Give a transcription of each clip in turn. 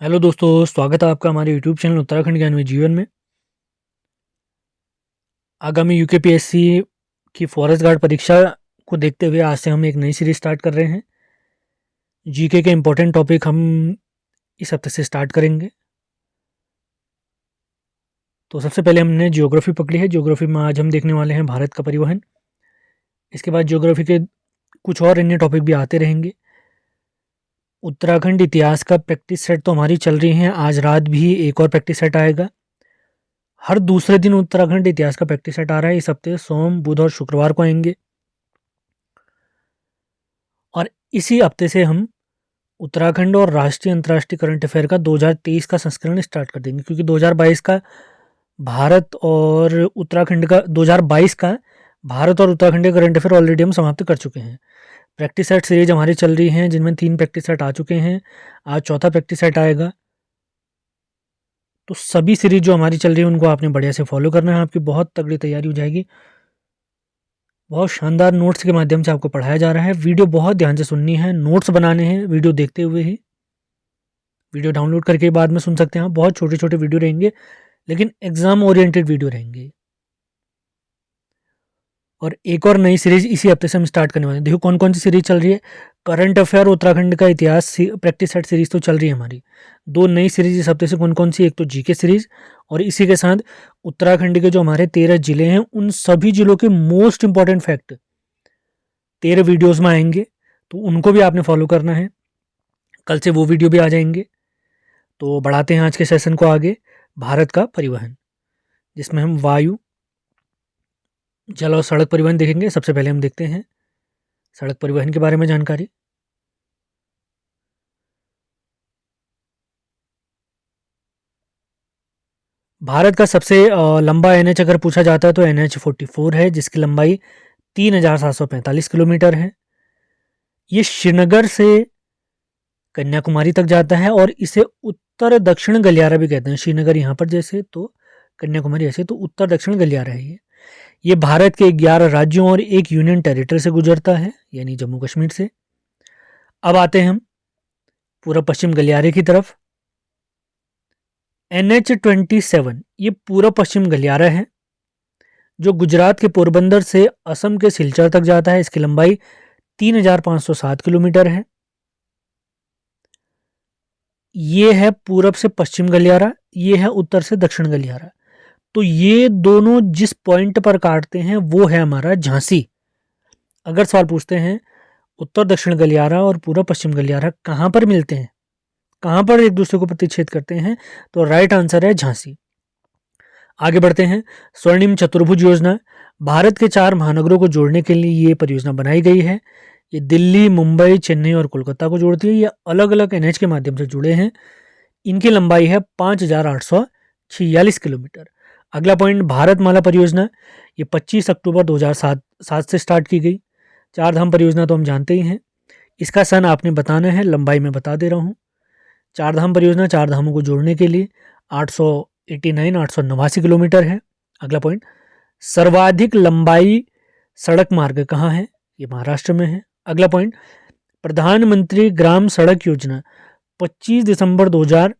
Hello दोस्तों, स्वागत है आपका हमारे यूट्यूब चैनल उत्तराखंड ज्ञान में जीवन में। आगामी यूकेपीएससी की फॉरेस्ट गार्ड परीक्षा को देखते हुए आज से हम एक नई सीरीज स्टार्ट कर रहे हैं। जीके के इम्पोर्टेंट टॉपिक हम इस हफ्ते से स्टार्ट करेंगे। तो सबसे पहले हमने ज्योग्राफी पकड़ी है। ज्योग्राफी में आज हम देखने वाले हैं भारत का परिवहन। इसके बाद ज्योग्राफी के कुछ और अन्य टॉपिक भी आते रहेंगे। उत्तराखंड इतिहास का प्रैक्टिस सेट तो हमारी चल रही है, आज रात भी एक और प्रैक्टिस सेट आएगा। हर दूसरे दिन उत्तराखंड इतिहास का प्रैक्टिस सेट आ रहा है। इस हफ्ते सोम, बुध और शुक्रवार को आएंगे। और इसी हफ्ते से हम उत्तराखंड और राष्ट्रीय अंतर्राष्ट्रीय करंट अफेयर का 2023 का संस्करण स्टार्ट कर देंगे, क्योंकि 2022 का भारत और उत्तराखंड का 2022 का भारत और उत्तराखंड के करंट अफेयर ऑलरेडी हम समाप्त कर चुके हैं। प्रैक्टिस सेट सीरीज हमारी चल रही है, जिनमें 3 प्रैक्टिस सेट आ चुके हैं। आज चौथा प्रैक्टिस सेट आएगा। तो सभी सीरीज जो हमारी चल रही है उनको आपने बढ़िया से फॉलो करना है। आपकी बहुत तगड़ी तैयारी हो जाएगी। बहुत शानदार नोट्स के माध्यम से आपको पढ़ाया जा रहा है। वीडियो बहुत ध्यान से सुननी है, नोट्स बनाने हैं वीडियो देखते हुए ही। वीडियो डाउनलोड करके बाद में सुन सकते हैं आप। बहुत छोटे छोटे वीडियो रहेंगे, लेकिन एग्जाम ओरिएंटेड वीडियो रहेंगे। और एक और नई सीरीज इसी हफ्ते से हम स्टार्ट करने वाले हैं। देखो कौन कौन सी सीरीज चल रही है। करंट अफेयर उत्तराखंड का इतिहास प्रैक्टिस सेट सीरीज तो चल रही है हमारी। 2 नई सीरीज इस हफ्ते से कौन कौन सी, एक तो जीके सीरीज, और इसी के साथ उत्तराखंड के जो हमारे 13 जिले हैं उन सभी जिलों के मोस्ट इंपॉर्टेंट फैक्ट 13 वीडियोज में आएंगे। तो उनको भी आपने फॉलो करना है। कल से वो वीडियो भी आ जाएंगे। तो बढ़ाते हैं आज के सेशन को आगे। भारत का परिवहन, जिसमें हम वायु, जल और सड़क परिवहन देखेंगे। सबसे पहले हम देखते हैं सड़क परिवहन के बारे में जानकारी। भारत का सबसे लंबा एनएच अगर पूछा जाता है तो NH-44 है, जिसकी लंबाई 3745 किलोमीटर है। ये श्रीनगर से कन्याकुमारी तक जाता है और इसे उत्तर दक्षिण गलियारा भी कहते हैं। श्रीनगर यहाँ पर जैसे, तो कन्याकुमारी ऐसे, तो उत्तर दक्षिण गलियारा है ये भारत के 11 राज्यों और एक यूनियन टेरिटरी से गुजरता है, यानी जम्मू कश्मीर से। अब आते हैं हम पूर्व पश्चिम गलियारे की तरफ। NH-27 ये पूर्व पश्चिम गलियारा है, जो गुजरात के पोरबंदर से असम के सिलचर तक जाता है। इसकी लंबाई 3507 किलोमीटर है। ये है पूरब से पश्चिम गलियारा, ये है उत्तर से दक्षिण गलियारा। तो ये दोनों जिस पॉइंट पर काटते हैं वो है हमारा झांसी। अगर सवाल पूछते हैं उत्तर दक्षिण गलियारा और पूर्व पश्चिम गलियारा कहाँ पर मिलते हैं, कहाँ पर एक दूसरे को प्रतिच्छेद करते हैं, तो राइट आंसर है झांसी। आगे बढ़ते हैं। स्वर्णिम चतुर्भुज योजना, भारत के 4 महानगरों को जोड़ने के लिए ये परियोजना बनाई गई है। ये दिल्ली, मुंबई, चेन्नई और कोलकाता को जोड़ती है। ये अलग अलग एनएच के माध्यम से जुड़े हैं। इनकी लंबाई है 5846 किलोमीटर। अगला पॉइंट, भारतमाला परियोजना, ये 25 अक्टूबर 2007 से स्टार्ट की गई। 4 धाम परियोजना तो हम जानते ही हैं। इसका सन आपने बताना है, लंबाई में बता दे रहा हूँ। 4 धाम परियोजना 4 धामों को जोड़ने के लिए 889 किलोमीटर है। अगला पॉइंट, सर्वाधिक लंबाई सड़क मार्ग कहाँ है, ये महाराष्ट्र में है। अगला पॉइंट, प्रधानमंत्री ग्राम सड़क योजना 25 दिसंबर 2000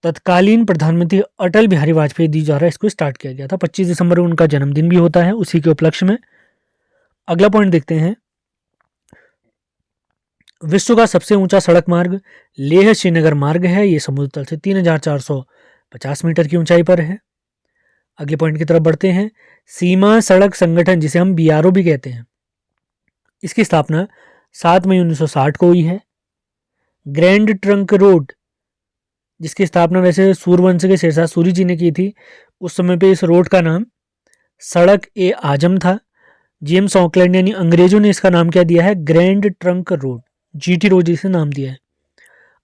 तत्कालीन प्रधानमंत्री अटल बिहारी वाजपेयी जी द्वारा इसको स्टार्ट किया गया था। 25 दिसंबर उनका जन्मदिन भी होता है, उसी के उपलक्ष्य में। अगला पॉइंट देखते हैं, विश्व का सबसे ऊंचा सड़क मार्ग लेह श्रीनगर मार्ग है। ये समुद्र तल से 3450 मीटर की ऊंचाई पर है। अगले पॉइंट की तरफ बढ़ते हैं। सीमा सड़क संगठन, जिसे हम BRO भी कहते हैं, इसकी स्थापना 7 मई 1960 को हुई है। ग्रैंड ट्रंक रोड, जिसकी स्थापना वैसे सूर्यवंश के शेरशाह सूरी जी ने की थी, उस समय पे इस रोड का नाम सड़क ए आजम था। जेम्स ऑकलैंड यानी अंग्रेजों ने इसका नाम क्या दिया है, grand trunk road, GT road जिसे नाम दिया है।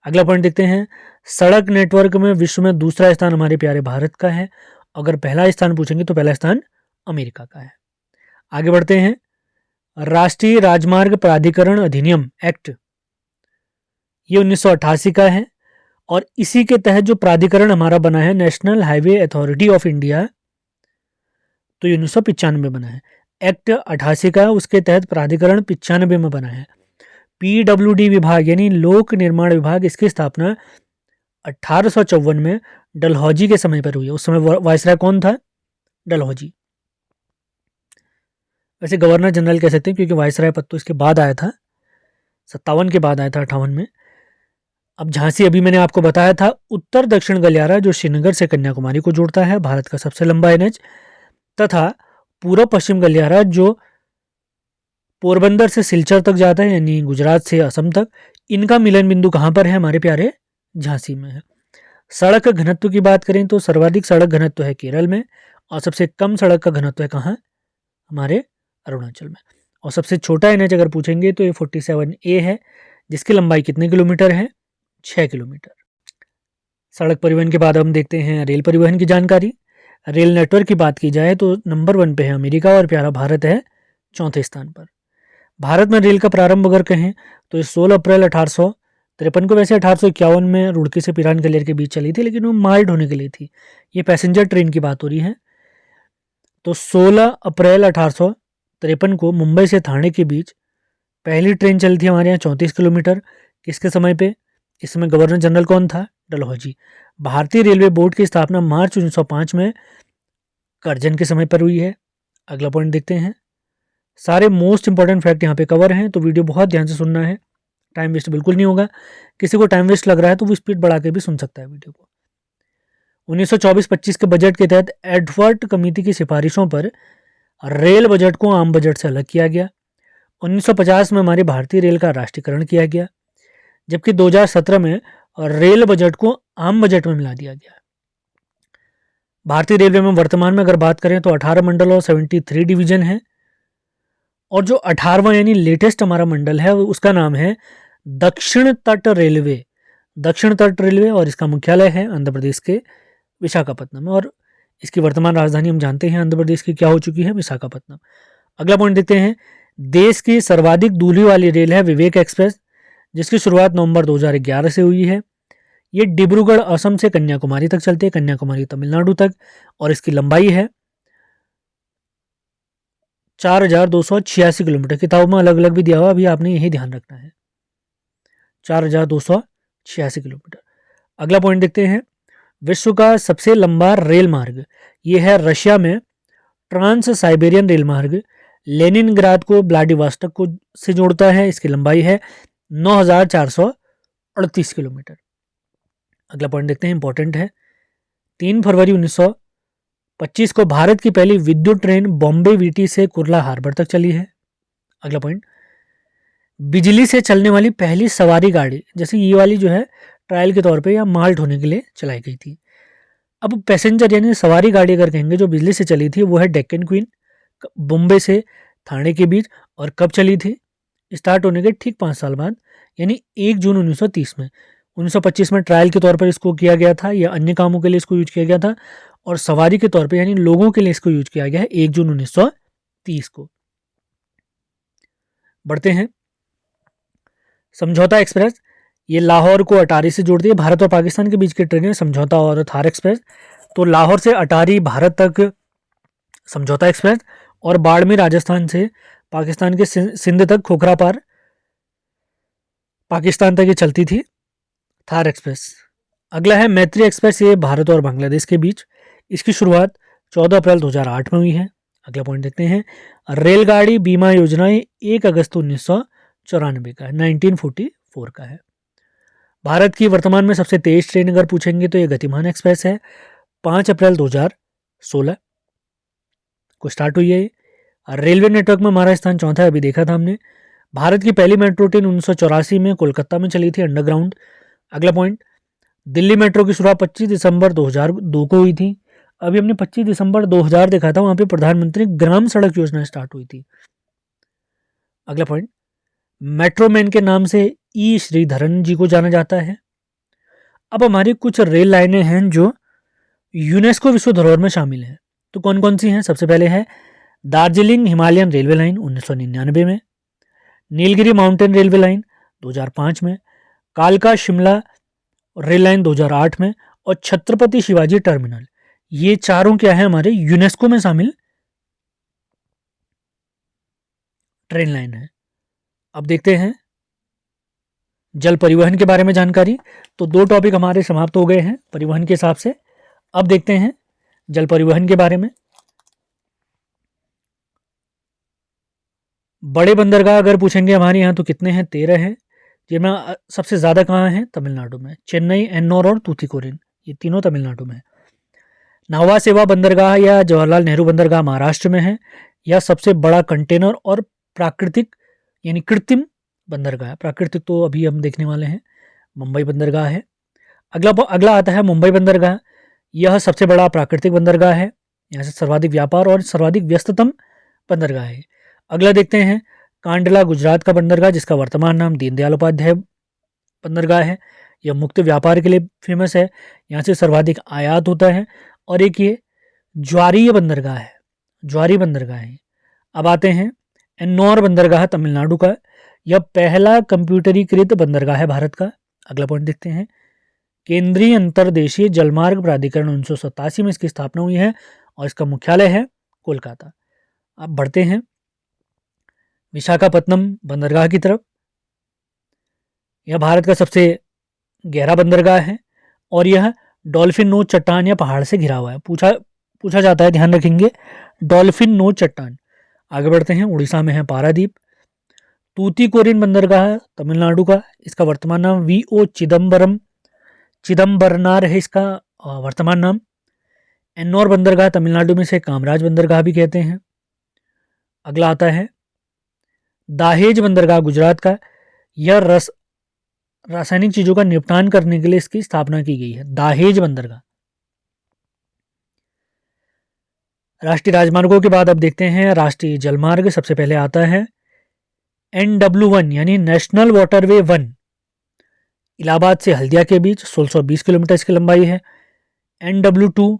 अगला पॉइंट देखते हैं, सड़क नेटवर्क में विश्व में दूसरा स्थान हमारे प्यारे भारत का है। अगर पहला स्थान पूछेंगे तो पहला स्थान अमेरिका का है। आगे बढ़ते हैं। राष्ट्रीय राजमार्ग प्राधिकरण अधिनियम एक्ट, ये 1988 का है। और इसी के तहत जो प्राधिकरण हमारा बना है, national highway authority of India, तो ये 1995 में बना है। एक्ट 88 का है, उसके तहत प्राधिकरण 95 में बना है। PWD विभाग यानी लोक निर्माण विभाग, इसकी स्थापना 1854 में डलहौजी के समय पर हुई है। उस समय वायसराय कौन था? डलहौजी। वैसे गवर्नर जनरल कह सकते हैं क्योंकि वायसराय पद तो इसके बाद आया था, 57 के बाद आया था, 58 में। अब झांसी अभी मैंने आपको बताया था। उत्तर दक्षिण गलियारा जो श्रीनगर से कन्याकुमारी को जोड़ता है, भारत का सबसे लंबा एनएच, तथा पूर्व पश्चिम गलियारा जो पोरबंदर से सिलचर तक जाता है यानी गुजरात से असम तक। इनका मिलन बिंदु कहाँ पर है? हमारे प्यारे झांसी में है। सड़क घनत्व की बात करें तो सर्वाधिक सड़क घनत्व है केरल में, और सबसे कम सड़क का घनत्व है कहाँ? हमारे अरुणाचल में। और सबसे छोटा एनएच अगर पूछेंगे तो ये 47A है, जिसकी लंबाई कितने किलोमीटर है? 6 किलोमीटर। सड़क परिवहन के बाद हम देखते हैं रेल परिवहन की जानकारी। रेल नेटवर्क की बात की जाए तो नंबर 1 पे है अमेरिका और प्यारा भारत है चौथे स्थान पर। भारत में रेल का प्रारंभ अगर कहें तो ये 16 अप्रैल 1853 को, वैसे 1851 में रुड़की से पिरान गलियार के बीच चली थी, लेकिन वो माल ढोने के लिए थी। ये पैसेंजर ट्रेन की बात हो रही है। तो 16 अप्रैल 1853 को मुंबई से ठाणे के बीच पहली ट्रेन चली थी हमारे यहाँ 34 किलोमीटर। किसके समय पे? इस समय गवर्नर जनरल कौन था? डलहौजी। भारतीय रेलवे बोर्ड की स्थापना मार्च 1905 में करजन के समय पर हुई है। अगला पॉइंट देखते हैं। सारे मोस्ट इंपॉर्टेंट फैक्ट यहाँ पे कवर हैं, तो वीडियो बहुत ध्यान से सुनना है, टाइम वेस्ट बिल्कुल नहीं होगा। किसी को टाइम वेस्ट लग रहा है तो वो स्पीड बढ़ा के भी सुन सकता है वीडियो को। 1924-25 के बजट के तहत एडवर्ट कमेटी की सिफारिशों पर रेल बजट को आम बजट से अलग किया गया। 1950 में हमारे भारतीय रेल का राष्ट्रीयकरण किया गया, जबकि 2017 में रेल बजट को आम बजट में मिला दिया गया। भारतीय रेलवे में वर्तमान में अगर बात करें तो 18 मंडल और 73 डिवीजन है, और जो 18वां यानी लेटेस्ट हमारा मंडल है उसका नाम है दक्षिण तट रेलवे। दक्षिण तट रेलवे, और इसका मुख्यालय है आंध्र प्रदेश के विशाखापट्टनम में, और इसकी वर्तमान राजधानी हम जानते हैं आंध्र प्रदेश की क्या हो चुकी है? विशाखापट्टनम। अगला पॉइंट देखते हैं। देश की सर्वाधिक दूरी वाली रेल है विवेक एक्सप्रेस, जिसकी शुरुआत नवंबर 2011 से हुई है। ये डिब्रूगढ़ असम से कन्याकुमारी तक चलती है, कन्याकुमारी तमिलनाडु तक, और इसकी लंबाई है 4286 किलोमीटर। किताबों में अलग अलग भी दिया हुआ, अभी आपने यही ध्यान रखना है, 4286 किलोमीटर। अगला पॉइंट देखते हैं। विश्व का सबसे लंबा रेल मार्ग ये है रशिया में ट्रांस साइबेरियन रेल मार्ग, लेनिनग्राद को व्लादिवोस्टोक को से जोड़ता है। इसकी लंबाई है 9438 किलोमीटर। अगला पॉइंट देखते हैं, इंपॉर्टेंट है। 3 फरवरी 1925 को भारत की पहली विद्युत ट्रेन बॉम्बे वीटी से कुर्ला हार्बर तक चली है। अगला पॉइंट, बिजली से चलने वाली पहली सवारी गाड़ी, जैसे ये वाली जो है ट्रायल के तौर पे या माल ढोने के लिए चलाई गई थी। अब पैसेंजर यानी सवारी गाड़ी अगर कहेंगे जो बिजली से चली थी वो है डेक्कन क्वीन, बॉम्बे से ठाणे के बीच। और कब चली थी? स्टार्ट होने के ठीक 5 साल बाद, यानी 1 जून 1930 में। 1925 में ट्रायल के तौर पर इसको किया गया था, या अन्य कामों के लिए इसको यूज किया गया था, और सवारी के तौर पर यानी लोगों के लिए इसको यूज किया गया है 1 जून 1930 को। बढ़ते हैं। समझौता एक्सप्रेस, ये लाहौर को अटारी से जोड़ती है। भारत और पाकिस्तान के बीच की ट्रेन है समझौता और थार एक्सप्रेस। तो लाहौर से अटारी भारत तक समझौता एक्सप्रेस, और बाड़मेर राजस्थान से पाकिस्तान के सिंध तक खोखरा पार पाकिस्तान तक ये चलती थी थार एक्सप्रेस। अगला है मैत्री एक्सप्रेस, ये भारत और बांग्लादेश के बीच। इसकी शुरुआत 14 अप्रैल 2008 में हुई है। अगला पॉइंट देखते हैं। रेलगाड़ी बीमा योजना 1 अगस्त 1994 का है, 1944 का है। भारत की वर्तमान में सबसे तेज ट्रेन अगर पूछेंगे तो ये गतिमान एक्सप्रेस है, 5 अप्रैल 2016 को स्टार्ट हुई है। रेलवे नेटवर्क में हमारा स्थान चौथा है, अभी देखा था हमने। भारत की पहली मेट्रो ट्रेन 1984 में कोलकाता में चली थी, अंडरग्राउंड। अगला पॉइंट, दिल्ली मेट्रो की शुरुआत 25 दिसंबर 2002 को हुई थी। अभी हमने 25 दिसंबर 2000 देखा था, वहां पे प्रधानमंत्री ग्राम सड़क योजना स्टार्ट हुई थी। अगला पॉइंट, मेट्रो मैन के नाम से ई श्रीधरन जी को जाना जाता है। अब हमारी कुछ रेल लाइनें हैं जो यूनेस्को विश्व धरोहर में शामिल हैं, तो कौन कौन सी हैं? सबसे पहले है दार्जिलिंग हिमालयन रेलवे लाइन 1999 में, नीलगिरी माउंटेन रेलवे लाइन 2005 में, कालका शिमला रेल लाइन 2008 में, और छत्रपति शिवाजी टर्मिनल। ये चारों क्या है? हमारे यूनेस्को में शामिल ट्रेन लाइन है। अब देखते हैं जल परिवहन के बारे में जानकारी। तो 2 टॉपिक हमारे समाप्त हो गए हैं परिवहन के हिसाब से। अब देखते हैं जल परिवहन के बारे में। बड़े बंदरगाह अगर पूछेंगे हमारे यहाँ तो कितने हैं? 13 हैं, जिनमें सबसे ज़्यादा कहाँ हैं? तमिलनाडु में। चेन्नई, एन्नौर और तूतीकोरिन, ये तीनों तमिलनाडु में है। नावा सेवा बंदरगाह या जवाहरलाल नेहरू बंदरगाह महाराष्ट्र में है। यह सबसे बड़ा कंटेनर और प्राकृतिक यानी कृत्रिम बंदरगाह है। प्राकृतिक तो अभी हम देखने वाले हैं, मुंबई बंदरगाह है। अगला आता है मुंबई बंदरगाह। यह सबसे बड़ा प्राकृतिक बंदरगाह है। यहाँ से सर्वाधिक व्यापार और सर्वाधिक व्यस्ततम बंदरगाह है। अगला देखते हैं कांडला गुजरात का बंदरगाह, जिसका वर्तमान नाम दीनदयाल उपाध्याय बंदरगाह है। यह मुक्त व्यापार के लिए फेमस है। यहाँ से सर्वाधिक आयात होता है। और एक ये ज्वारीय बंदरगाह है, ज्वारी बंदरगाह है। अब आते हैं एन्नौर बंदरगाह तमिलनाडु का। यह पहला कंप्यूटरीकृत बंदरगाह है भारत का। अगला पॉइंट देखते हैं केंद्रीय अंतर्देशीय जलमार्ग प्राधिकरण 1987 में इसकी स्थापना हुई है और इसका मुख्यालय है कोलकाता। अब बढ़ते हैं विशाखापत्तनम बंदरगाह की तरफ। यह भारत का सबसे गहरा बंदरगाह है और यह डॉल्फिन नोच चट्टान या पहाड़ से घिरा हुआ है। पूछा जाता है, ध्यान रखेंगे, डॉल्फिन नोच चट्टान। आगे बढ़ते हैं उड़ीसा में है पारादीप। तूतीकोरिन बंदरगाह तमिलनाडु का, इसका वर्तमान नाम वीओ चिदम्बरनार है इसका वर्तमान नाम। एन्नौर बंदरगाह तमिलनाडु में से कामराज बंदरगाह भी कहते हैं। अगला आता है दाहेज बंदरगाह गुजरात का। यह रासायनिक चीजों का निपटान करने के लिए इसकी स्थापना की गई है, दाहेज बंदरगाह। राष्ट्रीय राजमार्गों के बाद अब देखते हैं राष्ट्रीय जलमार्ग। सबसे पहले आता है NW1 यानी नेशनल वाटरवे 1, इलाहाबाद से हल्दिया के बीच 1620 किलोमीटर इसकी लंबाई है। NW2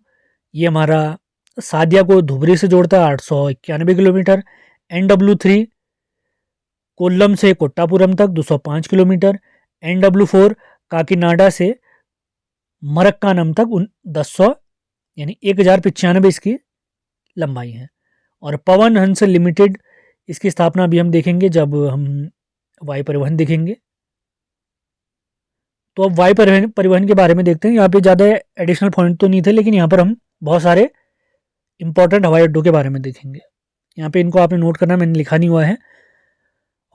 ये हमारा सादिया को धुबरी से जोड़ता है, 891 किलोमीटर। NW3 कोल्लम से कोट्टापुरम तक 205 किलोमीटर। NW4 काकीनाडा से मरक्कानम तक 1000 यानी 1095 इसकी लंबाई है। और पवन हंस लिमिटेड, इसकी स्थापना भी हम देखेंगे जब हम वायु परिवहन देखेंगे। तो अब वायु परिवहन के बारे में देखते हैं। यहाँ पे ज़्यादा एडिशनल पॉइंट तो नहीं थे, लेकिन यहाँ पर हम बहुत सारे इंपॉर्टेंट हवाई अड्डों के बारे में देखेंगे। यहाँ पे इनको आपने नोट करना, मैंने लिखा नहीं हुआ है।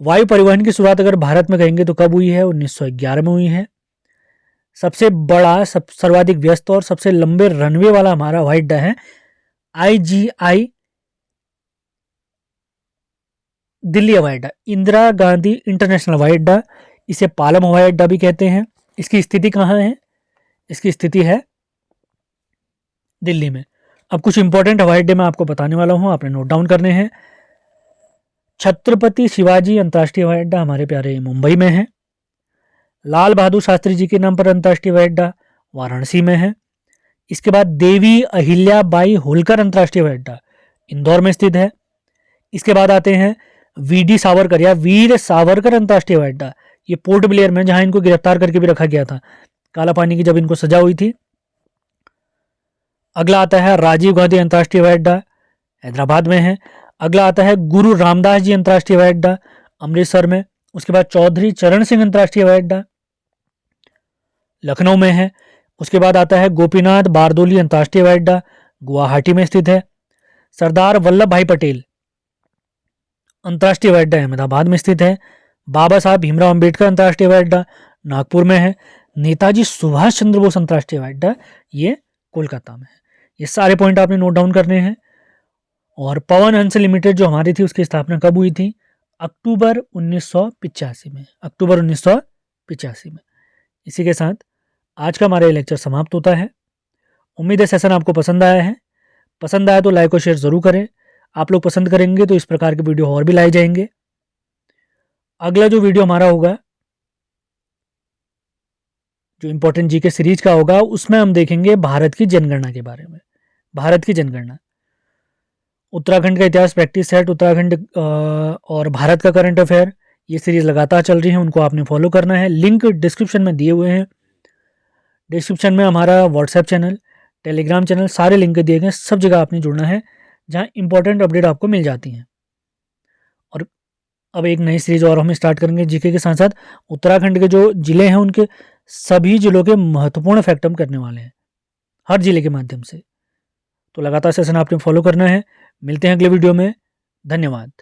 वायु परिवहन की शुरुआत अगर भारत में कहेंगे तो कब हुई है? 1911 में हुई है। सबसे बड़ा, सर्वाधिक व्यस्त और सबसे लंबे रनवे वाला हमारा हवाई अड्डा है IGI दिल्ली हवाई अड्डा, इंदिरा गांधी इंटरनेशनल हवाई अड्डा। इसे पालम हवाई अड्डा भी कहते हैं। इसकी स्थिति कहाँ है? इसकी स्थिति है दिल्ली में। अब कुछ इंपॉर्टेंट हवाई अड्डे मैं आपको बताने वाला हूँ, आपने नोट डाउन करने हैं। छत्रपति शिवाजी अंतर्राष्ट्रीय हवाई अड्डा हमारे प्यारे मुंबई में है। लाल बहादुर शास्त्री जी के नाम पर अंतर्राष्ट्रीय हवाई अड्डा वाराणसी में है। इसके बाद देवी अहिल्याबाई होलकर अंतर्राष्ट्रीय हवाई अड्डा इंदौर में स्थित है। इसके बाद आते हैं VD सावरकर या वीर सावरकर अंतर्राष्ट्रीय हवाई अड्डा, ये पोर्ट ब्लेयर में, जहां इनको गिरफ्तार करके भी रखा गया था काला पानी की जब इनको सजा हुई थी। अगला आता है राजीव गांधी अंतर्राष्ट्रीय हवाई अड्डा, हैदराबाद में है। अगला आता है गुरु रामदास जी अंतर्राष्ट्रीय हवाई अड्डा, अमृतसर में। उसके बाद चौधरी चरण सिंह अंतर्राष्ट्रीय हवाई अड्डा लखनऊ में है। उसके बाद आता है गोपीनाथ बारदोली अंतर्राष्ट्रीय हवाई अड्डा, गुवाहाटी में स्थित है। सरदार वल्लभ भाई पटेल अंतर्राष्ट्रीय हवाई अड्डा अहमदाबाद में स्थित है। बाबा साहब भीमराव अंबेडकर अंतर्राष्ट्रीय हवाई अड्डा नागपुर में है। नेताजी सुभाष चंद्र बोस अंतर्राष्ट्रीय हवाई अड्डा ये कोलकाता में है। ये सारे पॉइंट आपने नोट डाउन करने हैं। और पवन हंस लिमिटेड जो हमारी थी, उसकी स्थापना कब हुई थी? अक्टूबर 1985 में, अक्टूबर 1985 में। इसी के साथ आज का हमारा लेक्चर समाप्त होता है। उम्मीद है सेशन आपको पसंद आया है। पसंद आया तो लाइक और शेयर ज़रूर करें। आप लोग पसंद करेंगे तो इस प्रकार के वीडियो और भी लाए जाएंगे। अगला जो वीडियो हमारा होगा, जो इंपॉर्टेंट जीके सीरीज का होगा, उसमें हम देखेंगे भारत की जनगणना के बारे में। भारत की जनगणना, उत्तराखंड का इतिहास प्रैक्टिस सेट, उत्तराखंड और भारत का करंट अफेयर, ये सीरीज लगातार चल रही है, उनको आपने फॉलो करना है। लिंक डिस्क्रिप्शन में दिए हुए हैं। डिस्क्रिप्शन में हमारा व्हाट्सएप चैनल, टेलीग्राम चैनल, सारे लिंक दिए गए। सब जगह आपने जुड़ना है जहाँ इंपॉर्टेंट अपडेट आपको मिल जाती हैं। और अब एक नई सीरीज और हम स्टार्ट करेंगे जीके के साथ साथ उत्तराखंड के जो जिले हैं उनके सभी जिलों के महत्वपूर्ण फैक्ट हम करने वाले हैं, हर जिले के माध्यम से। तो लगातार सेशन आपने फॉलो करना है। मिलते हैं अगले वीडियो में। धन्यवाद।